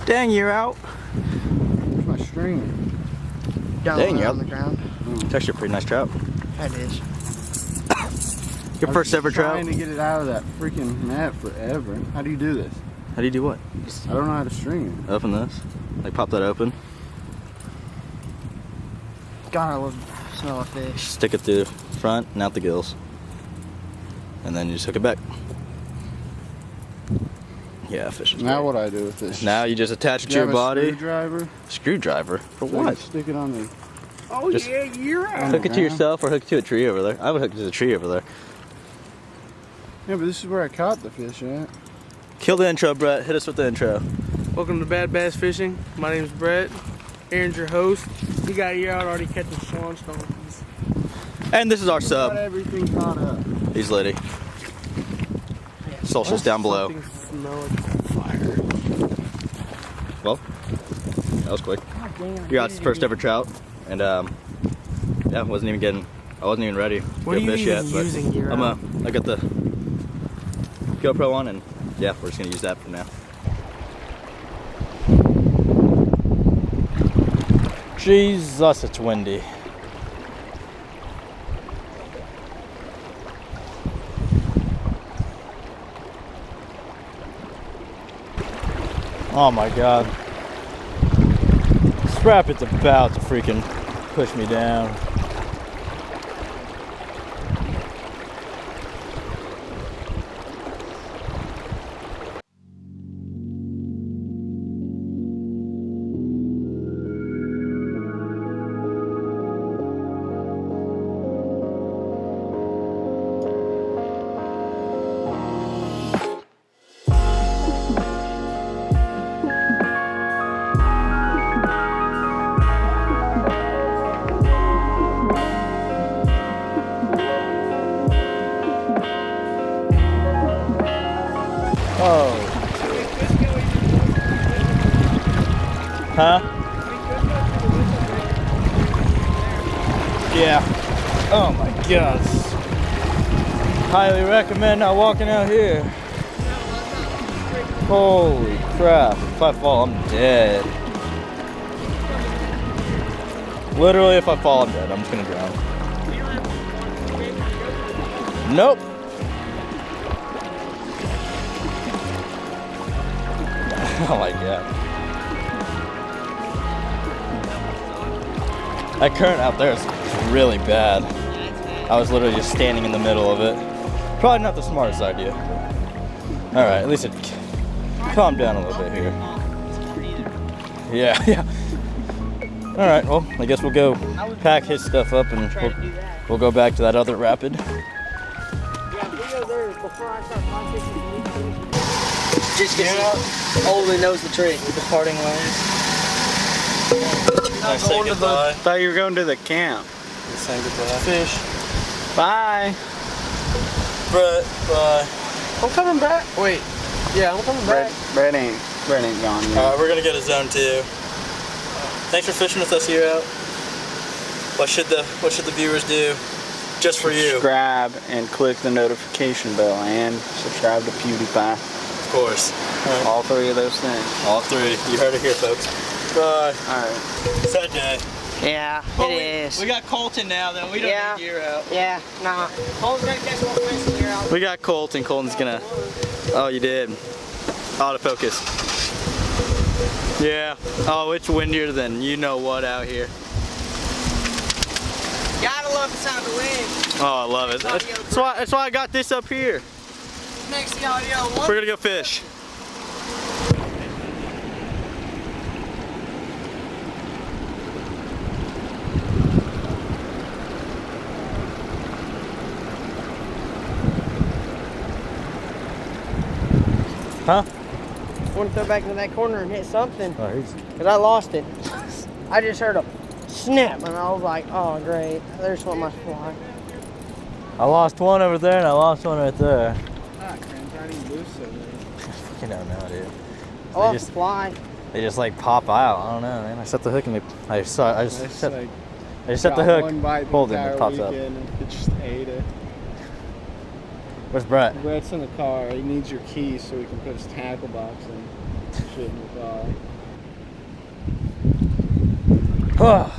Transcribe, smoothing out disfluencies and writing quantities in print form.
Dang, you're out. Where's my string? Dang, you're on the ground. It's actually a pretty nice trout. That is. Your first ever trout? Trying to get it out of that freaking net forever. How do you do this? How do you do what? I don't know how to string it. Open this. Like pop that open. God, I love the smell of fish. Stick it through the front and out the gills. And then you just hook it back. Yeah, fish is Now great. what do I do with this? Now you just attach it Do to you your have a body. Screwdriver? Screwdriver? For So I what? stick it on the... Oh Just yeah, you're out. Hook it to yourself or hook it to a tree over there. I would hook it to the tree over there. Yeah, but this is where I caught the fish at. Kill the intro, Brett. Hit us with the intro. Welcome to Bad Bass Fishing. My name's Brett. Aaron's your host. You got a year out already catching Thunderstorms. And this is our Got sub. everything caught up. He's Liddy. Socials down below. Smell like fire. Well, that was quick. You got his first ever trout, and yeah, I wasn't even ready to What go are you fish even yet. But using here? I got the GoPro on, and yeah, we're just gonna use that for now. Jesus, it's windy. Oh my God. This rapid's about to freaking push me down. Oh. Huh? Yeah. Oh my gosh. Highly recommend not walking out here. Holy crap. If I fall, I'm dead. Literally, if I fall, I'm dead. I'm just gonna drown. Nope. Oh my God. That current out there is really bad. I was literally just standing in the middle of it. Probably not the smartest idea. Alright, at least it calmed down a little bit here. Yeah, yeah. Alright, well, I guess we'll go pack his stuff up and we'll go back to that other rapid. Yeah, we go there before I start fly fishing. Just get only knows the trick. The parting lines. I say goodbye. Thought you were going to the camp. Saying goodbye. Fish. Bye. Brett, bye. I'm coming back. Wait. Yeah, I'm coming back. Brett ain't gone yet. Alright, we're gonna go to zone 2. Thanks for fishing with us here out. What should the viewers do just for you? Subscribe and click the notification bell and subscribe to PewDiePie. Of course. All three of those things. All 3. You heard it here, folks. Bye. Alright. Sad day. Yeah, it is. We got Colton now, though. We don't Yeah. need gear out. Yeah, nah. Cole's gonna catch one fish here. We got Colton. Colton's gonna. Oh, you did. Autofocus. Yeah. Oh, it's windier than you know what out here. Gotta love the sound of wind. Oh, I love it. That's why I got this up here. Next the audio. We're gonna go fish. Huh? I want to throw back into that corner and hit something. Oh, he's... Because I lost it. I just heard a snap and I was like, oh great, there's one of my fly. I lost one over there and I lost one right there. Ah, crap, I ain't loose over there. You don't know, dude. I lost the fly. They just like pop out. I don't know, man. I set the hook and I just set the hook. One bite Hold the it, it entire pops up. weekend and it just ate it. Where's Brett? Brett's in the car. He needs your keys so he can put his tackle box in. Shit in the car. Oh,